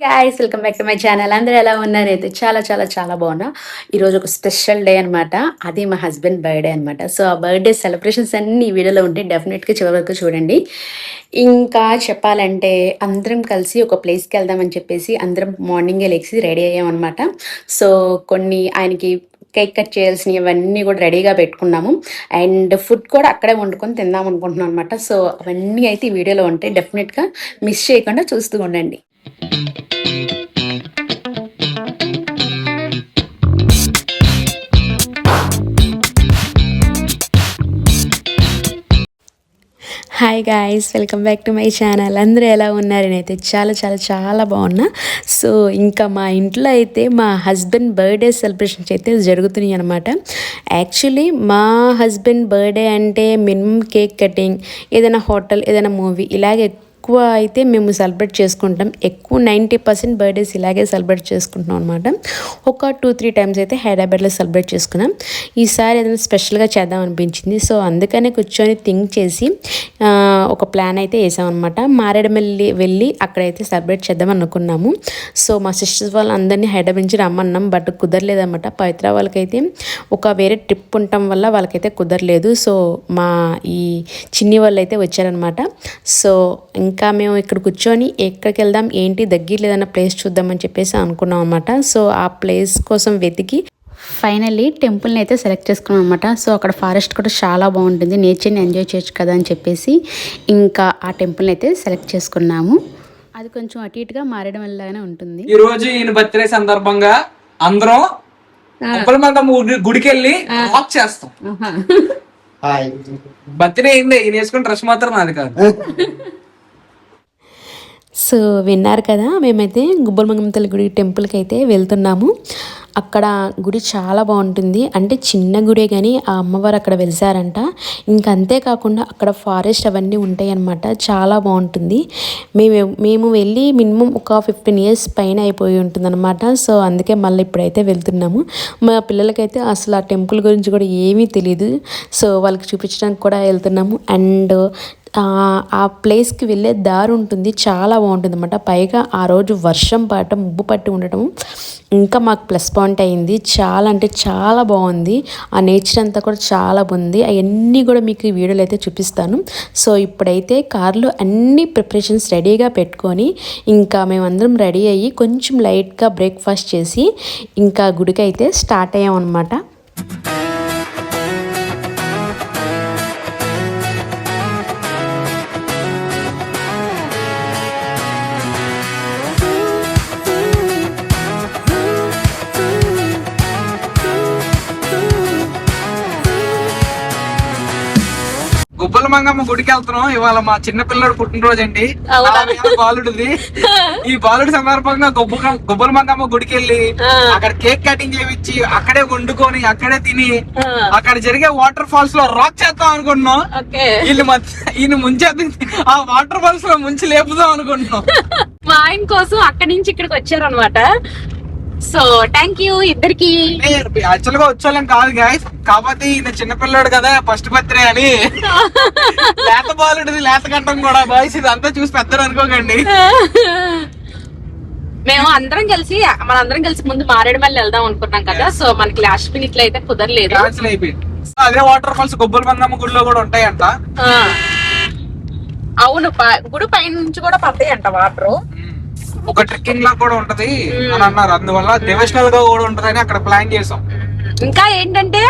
Guys welcome back to my channel. అందరూ ఎలా ఉన్నారు? అయితే చాలా చాలా చాలా బాగున్నా. ఈరోజు ఒక స్పెషల్ డే అనమాట. అది మా హస్బెండ్ బర్త్డే అనమాట. సో ఆ బర్త్డే సెలబ్రేషన్స్ అన్ని ఈ వీడియోలో ఉంటాయి. డెఫినెట్గా చివరి వరకు చూడండి. ఇంకా చెప్పాలంటే అందరం కలిసి ఒక ప్లేస్కి వెళ్దామని చెప్పేసి అందరం మార్నింగే లెగ్సి రెడీ అయ్యామన్నమాట. సో కొన్ని ఆయనకి కేక్ కట్ చేయాల్సినవి అవన్నీ కూడా రెడీగా పెట్టుకున్నాము. అండ్ ఫుడ్ కూడా అక్కడే వండుకొని తిందాం అనుకుంటున్నాం అనమాట. సో అవన్నీ అయితే ఈ వీడియోలో ఉంటాయి. డెఫినెట్గా మిస్ చేయకుండా చూస్తూ ఉండండి. Hi guys, welcome back to my channel. అందరూ ఎలా ఉన్నారు? నేనైతే చాలా చాలా చాలా బాగున్నా. సో ఇంకా మా ఇంట్లో అయితే మా హస్బెండ్ బర్త్డే సెలబ్రేషన్స్ అయితే జరుగుతున్నాయి అనమాట. యాక్చువల్లీ మా హస్బెండ్ బర్త్డే అంటే మినిమం కేక్ కటింగ్, ఏదైనా హోటల్, ఏదైనా మూవీ ఇలాగే ఎక్కువ అయితే మేము సెలబ్రేట్ చేసుకుంటాం. ఎక్కువ 90% బర్త్డేస్ ఇలాగే సెలబ్రేట్ చేసుకుంటున్నాం అనమాట. ఒక 2-3 టైమ్స్ అయితే హైదరాబాద్లో సెలబ్రేట్ చేసుకున్నాం. ఈసారి ఏదైనా స్పెషల్గా చేద్దాం అనిపించింది. సో అందుకనే కూర్చొని థింక్ చేసి ఒక ప్లాన్ అయితే వేసామన్నమాట. మారేడుమల్లి వెళ్ళి అక్కడైతే సెలబ్రేట్ చేద్దాం అనుకున్నాము. సో మా సిస్టర్స్ వాళ్ళు అందరినీ హైదరాబాద్ నుంచి రమ్మన్నాం, బట్ కుదరలేదన్నమాట. పవిత్ర వాళ్ళకైతే ఒక వేరే ట్రిప్ ఉండటం వల్ల వాళ్ళకైతే కుదరలేదు. సో మా ఈ చిన్ని వాళ్ళు అయితే వచ్చారనమాట. సో ఇంకా మేము ఇక్కడ కూర్చొని ఎక్కడికి వెళ్దాం ఏంటి దగ్గర లేదన్న ప్లేస్ చూద్దామని చెప్పేసి అనుకున్నాం అనమాట. సో ఆ ప్లేస్ కోసం వెతికి ఫైనల్లీ టెంపుల్ని అయితే సెలెక్ట్ చేసుకున్నాం అనమాట. సో అక్కడ ఫారెస్ట్ కూడా చాలా బాగుంటుంది, నేచర్ని ఎంజాయ్ చేయొచ్చు కదా అని చెప్పేసి ఇంకా ఆ టెంపుల్ని అయితే సెలెక్ట్ చేసుకున్నాము. అది కొంచెం అటు ఇటుగా మారడం వల్లనే ఉంటుంది. ఈ రోజు ఈయన బర్త్డే సందర్భంగా అందరం గుడికి వెళ్ళి వాక్ చేస్తాం. బర్త్డే అయింది, ఈయన వేసుకున్న డ్రెస్ మాత్రం నాది కాదు. సో విన్నారు కదా, మేమైతే గుబ్బలమంగమ్మ తల్లి గుడి టెంపుల్కి అయితే వెళ్తున్నాము. అక్కడ గుడి చాలా బాగుంటుంది. అంటే చిన్న గుడే కానీ ఆ అమ్మవారు అక్కడ వెలిసారంట. ఇంకా అంతేకాకుండా అక్కడ ఫారెస్ట్ అవన్నీ ఉంటాయి అన్నమాట. చాలా బాగుంటుంది. మేము వెళ్ళి మినిమం ఒక 15 years పైన అయిపోయి ఉంటుంది అనమాట. సో అందుకే మళ్ళీ ఇప్పుడైతే వెళ్తున్నాము. మా పిల్లలకైతే అసలు ఆ టెంపుల్ గురించి కూడా ఏమీ తెలియదు. సో వాళ్ళకి చూపించడానికి కూడా వెళ్తున్నాము. అండ్ ఆ ప్లేస్కి వెళ్ళే దారి ఉంటుంది, చాలా బాగుంటుంది అన్నమాట. పైగా ఆ రోజు వర్షం పడటం, ముబ్బు పట్టి ఉండటం ఇంకా మాకు ప్లస్ పాయింట్ అయింది. చాలా అంటే చాలా బాగుంది. ఆ నేచర్ అంతా కూడా చాలా బాగుంది. అవన్నీ కూడా మీకు ఈ వీడియోలో అయితే చూపిస్తాను. సో ఇప్పుడైతే కార్లో అన్ని ప్రిపరేషన్స్ రెడీగా పెట్టుకొని ఇంకా మేమందరం రెడీ అయ్యి కొంచెం లైట్గా బ్రేక్ఫాస్ట్ చేసి ఇంకా గుడికి అయితే స్టార్ట్ అయ్యామన్నమాట. గుబ్బలమంగమ్మ గుడికి వెళ్తున్నాం. ఇవాళ మా చిన్న పిల్లడు పుట్టినరోజు అండి, బాలుడిది. ఈ బాలుడి సందర్భంగా గుబ్బలమంగమ్మ గుడికి వెళ్ళి అక్కడ కేక్ కటింగ్ చేయించి అక్కడే వండుకొని అక్కడే తిని అక్కడ జరిగే వాటర్ ఫాల్స్ లో రాక్ చేద్దాం అనుకుంటున్నాం. ఈయన ముంచేది ఆ వాటర్ ఫాల్స్ లో ముంచి లేపుదాం అనుకుంటున్నాం. మా ఆయన కోసం అక్కడి నుంచి ఇక్కడికి వచ్చారనమాట. సో థ్యాంక్ యూ ఇద్దరికి. యాక్చువల్ గా వచ్చేవాళ్ళం కాదు గాయస్, కాకపోతే ఈయన చిన్నపిల్లాడు కదా, ఫస్ట్ బర్త్డే అని లేత బాలుడిది, లేత కట్టం కూడా బాయ్స్ ఇదంతా చూసి పెద్దలు అనుకోకండి. మేము అందరం కలిసి ముందు మారేడుమల్లి వెళ్దాం అనుకున్నాం కదా. సో మనకి లాస్ట్ మినిట్ లో అయితే కుదరలేదు. క్యాన్సిల్ అయిపోయింది. అదే వాటర్ ఫాల్స్ గుబ్బలమంగమ్మ గుడిలో కూడా ఉంటాయంట. అవును, గుడి పైన నుంచి కూడా పడతాయంట వాటర్. ఒక ట్రెక్కింగ్ లా కూడా ఉంటది అని అన్నారు. అందువల్ల డివోషనల్ గా కూడా ఉంటదని అక్కడ ప్లాన్ చేసాం. ఇంకా ఏంటంటే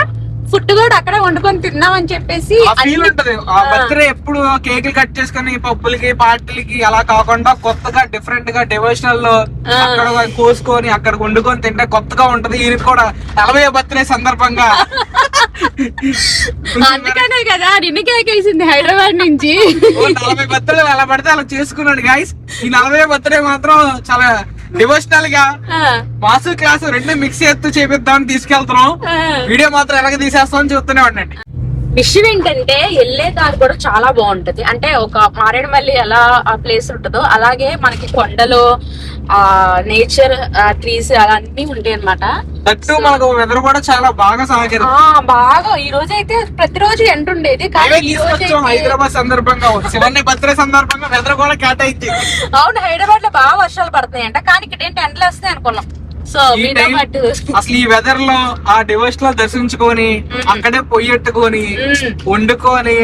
ఫుడ్ కూడా అక్కడే వండుకొని తిన్నాం అని చెప్పేసి ఫీల్ ఉంటది. ఆ బర్త్డే ఎప్పుడు కేకులు కట్ చేసుకుని పప్పులకి పార్టీలకి అలా కాకుండా కొత్తగా డిఫరెంట్ గా డివోషనల్ లో అక్కడ కోసుకొని అక్కడ వండుకొని తింటే కొత్తగా ఉంటది. ఈయన కూడా 40వ బర్త్డే సందర్భంగా అందుకనే కదా నిన్న కేక్ వేసింది హైదరాబాద్ నుంచి. 40 బర్త్డే అలా పడితే అలా చేసుకున్నాడు గాయస్. ఈ 40వ బర్త్డే మాత్రం చాలా డివోషనల్ గా మాసు క్లాస్ రెండు మిక్స్ చేస్తూ చేపిద్దామని తీసుకెళ్తున్నాం. వీడియో మాత్రం ఎలాగ తీసేస్తామని చెప్తూనే ఉండండి. విషయం ఏంటంటే వెళ్ళే దారి కూడా చాలా బాగుంటది. అంటే ఒక మారేడుమల్లి ఎలా ఆ ప్లేస్ ఉంటుందో అలాగే మనకి కొండలు, ఆ నేచర్, ట్రీస్ అలా అన్ని ఉంటాయి అనమాట. దట్టు మనకు వెదర్ కూడా చాలా బాగా సహకరిస్తుంది. బాగా ఈ రోజు అయితే ప్రతిరోజు ఎండ ఉండేది, కానీ ఈ రోజు హైదరాబాద్ సందర్భంగా శివన్ని బర్త్డే సందర్భంగా వెదర్ కూడా కేటాయించింది. అవును, హైదరాబాద్ లో బాగా వర్షాలు పడుతున్నాయంట, కానీ ఇక్కడ ఏంటి ఎండలు వస్తాయి అనుకున్నాం. సో మీతో పాటు అసలు ఈ వెదర్ లో ఆ డివోర్స్ లో దర్శించుకొని అక్కడే పొయ్యెట్టుకొని వండుకొని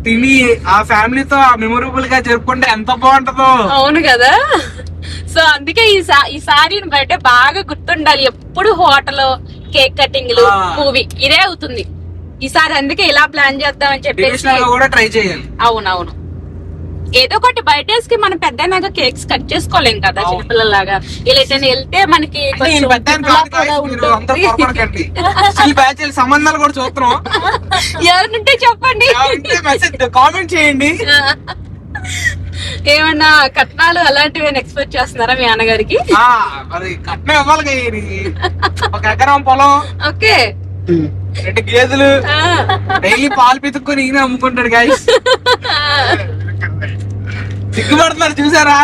తిని ఆ ఫ్యామిలీతో ఆ మెమొరబుల్ గా జరుపుకుంటే ఎంత బాగుంటుందో. అవును కదా. సో అందుకే ఈసారి బయట బాగా గుర్తుండాలి, ఎప్పుడు హోటల్, కేక్ కటింగ్లు, మూవీ ఇదే అవుతుంది ఈసారి. అందుకే ఇలా ప్లాన్ చేద్దామని చెప్పేసి కూడా ట్రై చేయాలి. అవునవును, ఏదో ఒకటి బర్త్డేస్ మనం పెద్దనాగా కేక్స్ కట్ చేసుకోలేం కదా చిన్నపిల్లలాగా. ఇలా వెళ్తే మనకి సంబంధాలు కూడా చూస్తున్నాం. ఎవరినుంటే చెప్పండి, కామెంట్ చేయండి. ఏమన్నా కట్నాలు అలాంటివి ఎక్స్పెక్ట్ చేస్తున్నారా మీ అన్నగారికి? మరి కట్నం ఇవ్వాలి, ఒక ఎకరం పొలం, ఓకే 2 గేదెలు, డైలీ పాలు పితుక్కొని ఈయన అమ్ముకుంటాడు. గాయస్ సిగ్గుపడుతున్నారు చూసారా?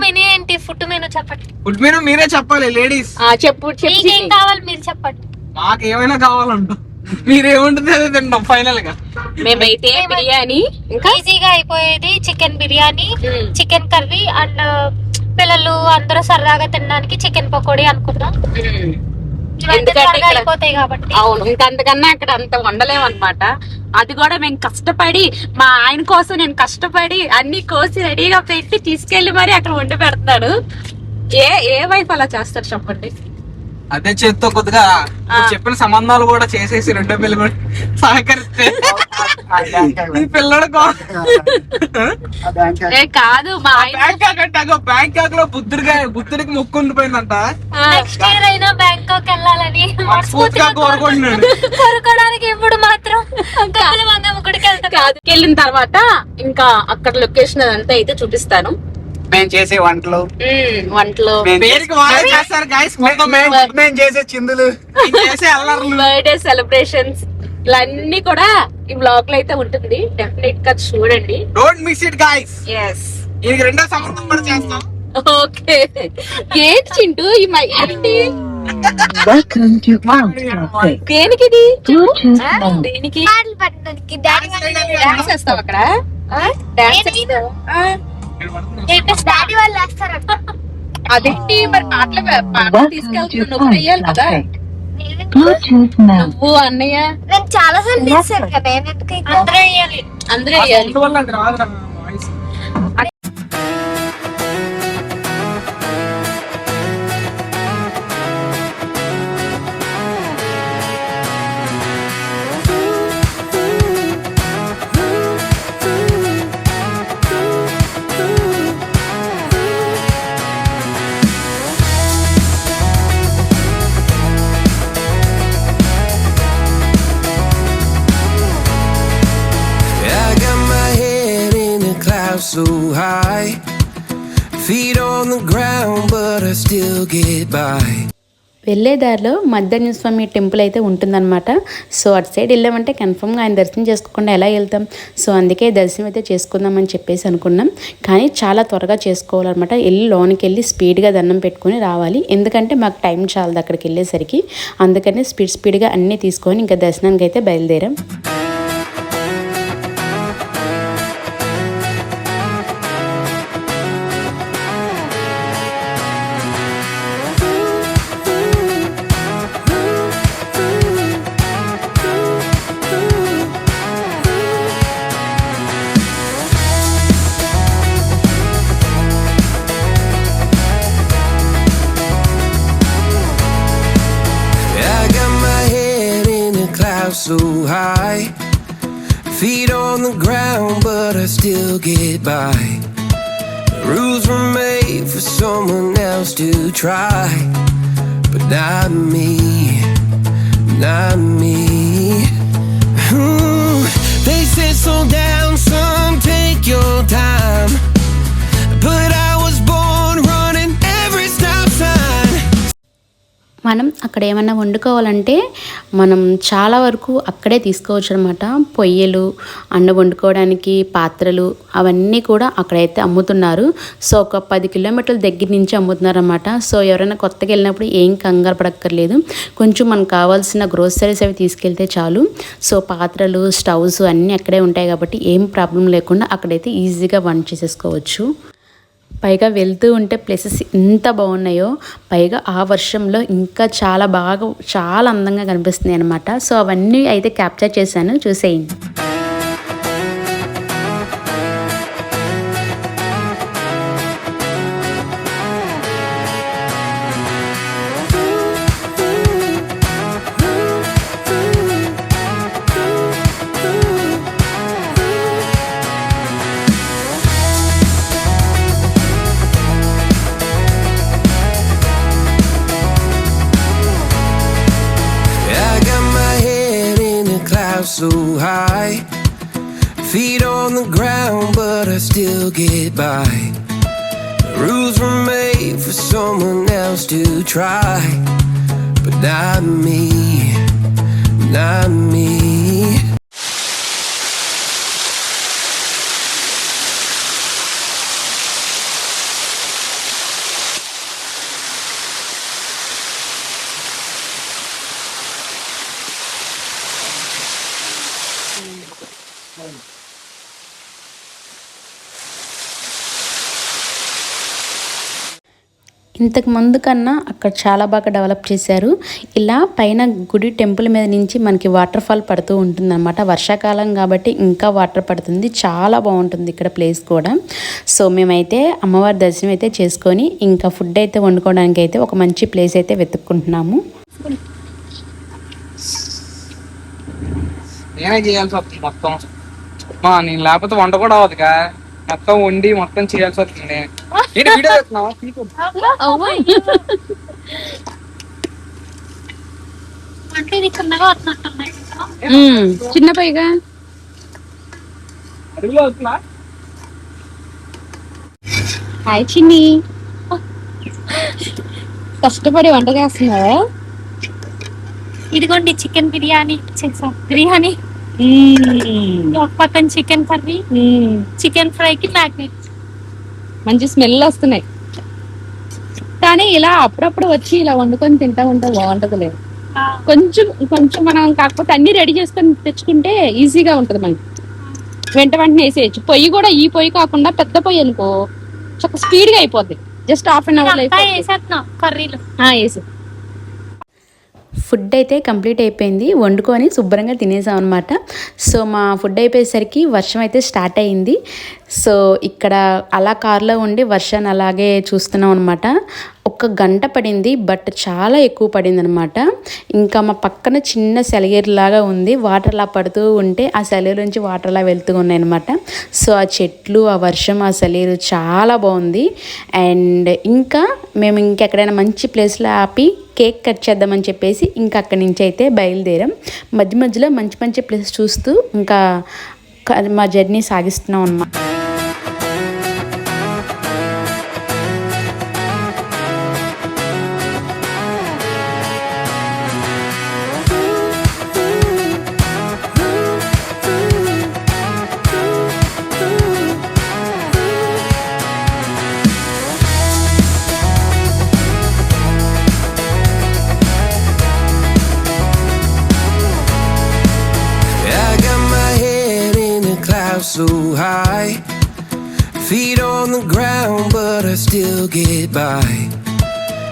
మెనూ ఏంటి? ఫుడ్ మెనూ చెప్పండి. ఫుడ్ మెనూ మీరే చెప్పాలి లేడీస్. చెప్పు, ఏం కావాలి మీరు చెప్పండి. మాకు ఏమైనా కావాలంట, మీరేముంటుంది అదే తింటాం ఫైనల్ గా. మేమైతే బిర్యానీ, ఇంకా ఈజీగా అయిపోయేది chicken biryani, chicken curry, and పిల్లలు అందరూ సరదాగా తినడానికి చికెన్ పకోడీ అనుకున్నాం. ఎందుకంటే అయిపోతాయి కాబట్టి. అవును, ఇంకా అంతకన్నా అక్కడ అంత వండలేము అనమాట. అది కూడా మేము కష్టపడి, మా ఆయన కోసం నేను కష్టపడి అన్ని కోసి రెడీగా పెట్టి తీసుకెళ్లి మరి అక్కడ వండి పెడతాడు. ఏ వైఫ్ అలా చేస్తారు చెప్పండి? అదే చేత్తో కొద్దిగా చెప్పిన సంబంధాలు కూడా చేసేసి 2 పిల్లలు కూడా సహకరిస్తే ఈ పిల్లడు కాదు, మా ఆయన బ్యాంకాక్ లో బుద్ధుడికి మొక్కు ఉండిపోయిందంట. నెక్స్ట్ ఇయర్ అయినా బ్యాంకాక్ వెళ్ళాలని కోరుకుంటున్నాడు. కోరుకోవడానికి ఇప్పుడు మాత్రం గుడికి వెళ్తాం. కాదు, వెళ్ళిన తర్వాత ఇంకా అక్కడ లొకేషన్ అదంతా అయితే చూపిస్తాను. మేము చేసే వంటలు చేస్తారు గైస్, మేము చేసే చిందులు, చేసే అల్లర్లు, బర్త్డే సెలబ్రేషన్స్ ఇవన్నీ కూడా ఈ బ్లాగ్ లో అయితే ఉంటుంది. డెఫినెట్ గా చూడండి, don't miss it guys. yes, ఇది 2వ సంబంధం కూడా చేస్తాం. ఓకే. ఏంటి చింటూ ఈ ఏంటి దేనికి ఇది? దేనికి డాన్స్ చేస్తావు అక్కడ? అదేంటి మరి పాటలు తీసుకెళ్తున్నావు, వేయాలి కదా నువ్వు అన్నయ్య? నేను చాలా సార్లు చేశాను కదా, అందరూ వేయాలి. So high, feet on the ground, but I still get by. వెళ్ళే దారిలో మధ్యాహ్న స్వామి టెంపుల్ అయితే ఉంటుందన్నమాట. సో అటు సైడ్ వెళ్ళామంటే కన్ఫర్మ్గా ఆయన దర్శనం చేసుకోకుండా ఎలా వెళ్తాం? సో అందుకే దర్శనం అయితే చేసుకుందామని చెప్పేసి అనుకున్నాం. కానీ చాలా త్వరగా చేసుకోవాలన్నమాట. వెళ్ళి లోనికి వెళ్ళి స్పీడ్గా దండం పెట్టుకొని రావాలి, ఎందుకంటే మాకు టైం చాలదు అక్కడికి వెళ్ళేసరికి. అందుకని స్పీడ్గా అన్నీ తీసుకొని ఇంకా దర్శనానికి అయితే బయలుదేరాం. So high, feet on the ground, but I still get by. The rules were made for someone else to try, but not me, not me. They said slow down, son, take your time, but I was born running every stop sign. మనం అక్కడ ఏమన్నా వండుకోవాలంటే మనం చాలా వరకు అక్కడే తీసుకోవచ్చు అనమాట. పొయ్యలు, అన్నం వండుకోవడానికి పాత్రలు అవన్నీ కూడా అక్కడైతే అమ్ముతున్నారు. సో ఒక 10 కిలోమీటర్ల దగ్గర నుంచి అమ్ముతున్నారు అనమాట. సో ఎవరైనా కొత్తగా వెళ్ళినప్పుడు ఏం కంగారు పడక్కర్లేదు, కొంచెం మనకు కావాల్సిన గ్రోసరీస్ అవి తీసుకెళ్తే చాలు. సో పాత్రలు, స్టవ్స్ అన్నీ అక్కడే ఉంటాయి కాబట్టి ఏం ప్రాబ్లం లేకుండా అక్కడైతే ఈజీగా వంట చేసేసుకోవచ్చు. పైగా వెళ్తూ ఉంటే ప్లేసెస్ ఎంత బాగున్నాయో, పైగా ఆ వర్షంలో ఇంకా చాలా అందంగా కనిపిస్తున్నాయి అనమాట. సో అవన్నీ అయితే క్యాప్చర్ చేశాను, చూసేయండి. So high, feet on the ground, but I still get by. The rules were made for someone else to try, but not me, not me. ఇంతకు ముందు కన్నా అక్కడ చాలా బాగా డెవలప్ చేశారు. ఇలా పైన గుడి టెంపుల్ మీద నుంచి మనకి వాటర్ ఫాల్ పడుతూ ఉంటుంది అనమాట. వర్షాకాలం కాబట్టి ఇంకా వాటర్ పడుతుంది, చాలా బాగుంటుంది ఇక్కడ ప్లేస్ కూడా. సో మేమైతే అమ్మవారి దర్శనం అయితే చేసుకొని ఇంకా ఫుడ్ అయితే వండుకోవడానికి అయితే ఒక మంచి ప్లేస్ అయితే వెతుక్కుంటున్నాము. నేనే చేయాల్సి వస్తుంది మొత్తం. నేను లేకపోతే వంట కూడా అవ్వదుగా, మొత్తం వండి మొత్తం చేయాల్సి వస్తుంది. చిన్న పైగా హాయ్ చిన్ని, కష్టపడి వంట చేస్తున్నావా? ఇదిగోండి చికెన్ బిర్యానీ చేసాం. బిర్యానీ ఒక పక్కన చికెన్ కర్రీ, చికెన్ ఫ్రైకి మ్యాగ్నెట్. మంచి స్మెల్ వస్తున్నాయి, కానీ ఇలా అప్పుడప్పుడు వచ్చి ఇలా వండుకొని తింటా ఉంటే బాగుంటది. లేదు కొంచెం మనం కాకపోతే అన్ని రెడీ చేసుకొని తెచ్చుకుంటే ఈజీగా ఉంటది మనకి, వెంటనే వేసేయచ్చు. పొయ్యి కూడా ఈ పొయ్యి కాకుండా పెద్ద పొయ్యి అనుకో చాలా స్పీడ్ గా అయిపోద్ది, జస్ట్ హాఫ్ అన్ అవర్ కర్రీలు వేసి. ఫుడ్ అయితే కంప్లీట్ అయిపోయింది, వండుకొని శుభ్రంగా తినేసాం అనమాట. సో మా ఫుడ్ అయిపోయేసరికి వర్షం అయితే స్టార్ట్ అయ్యింది. సో ఇక్కడ అలా కార్లో ఉండి వర్షాన్ని అలాగే చూస్తున్నాం అనమాట. 1 గంట పడింది, బట్ చాలా ఎక్కువ పడింది అనమాట. ఇంకా మా పక్కన చిన్న సెలయేరులాగా ఉంది, వాటర్ అలా పడుతూ ఉంటే ఆ సెలయేరు నుంచి వాటర్ అలా వెళ్తూ ఉన్నాయి అనమాట. సో ఆ చెట్లు, ఆ వర్షం, ఆ సెలయేరు చాలా బాగుంది. అండ్ ఇంకా మేము ఇంకెక్కడైనా మంచి ప్లేస్లో ఆపి కేక్ కట్ చేద్దామని చెప్పేసి ఇంకా అక్కడి నుంచి అయితే బయలుదేరాం. మధ్య మధ్యలో మంచి మంచి ప్లేస్ చూస్తూ ఇంకా మా జర్నీ సాగిస్తున్నాం అన్నమాట. So high, feet on the ground, but I still get by.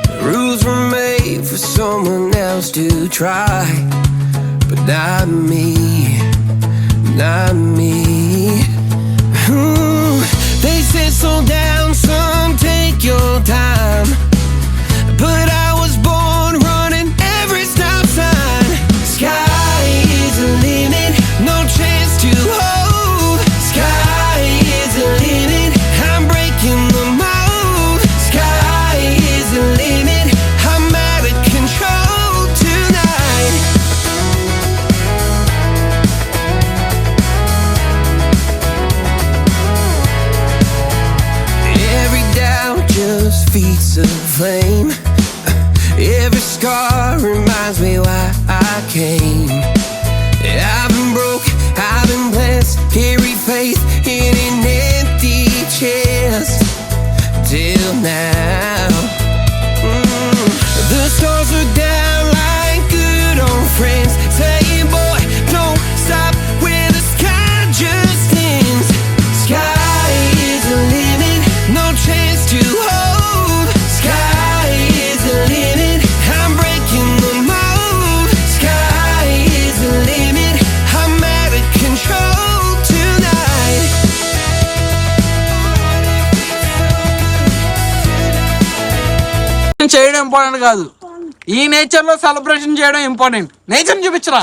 The rules were made for someone else to try, but not me, not me. They said slow down, son, take your time, but I was born running every stop sign. Sky is the limit, no chance to hold. Sky is the limit, I'm breaking the mold. Sky is the limit, I'm out of control tonight. Every doubt just feeds a flame. Every scar reminds me why I came. I've been broke, I've been blessed, carry faith in an empty chest till now. The stars are down like good old friends, saying, boy, don't stop where the sky just ends. Sky is the limit, no chance to hold. Sky is the limit, I'm breaking the mold. Sky is the limit, I'm out of control tonight. చేయడం important కాదు, ఈ nature లో celebration చేయడం important. Nature చూపించరా.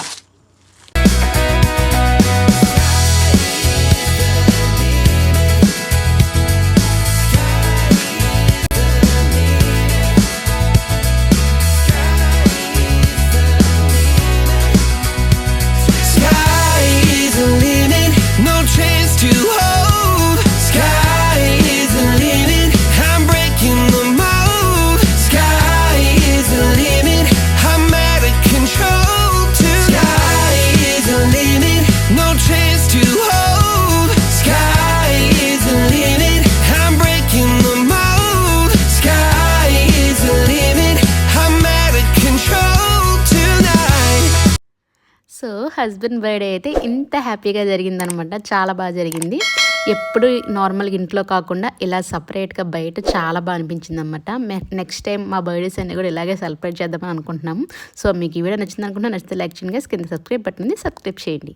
Sky is the limit, no chance to hold. Sky is the limit, I'm breaking the mold. Sky is the limit, I'm out of control tonight. Sky is the limit, no chance to hold. Sky is the limit, I'm breaking the mold. Sky is the limit, I'm out of control tonight. So husband birthday అయితే ఇంత హ్యాపీగా జరిగిందనమాట. చాలా బాగా జరిగింది. ఎప్పుడు నార్మల్గా ఇంట్లో కాకుండా ఇలా సపరేట్గా బయట చాలా బాగా అనిపించింది అనమాట. నెక్స్ట్ టైం మా బర్త్డేస్ అన్ని కూడా ఇలాగే సెలబ్రేట్ చేద్దామని అనుకుంటున్నాము. సో మీకు ఈ వీడియో నచ్చింది అనుకుంటున్నా. నచ్చితే లైక్ చేయండి, కింద సబ్స్క్రైబ్ బటన్ ఉంది, సబ్స్క్రైబ్ చేయండి.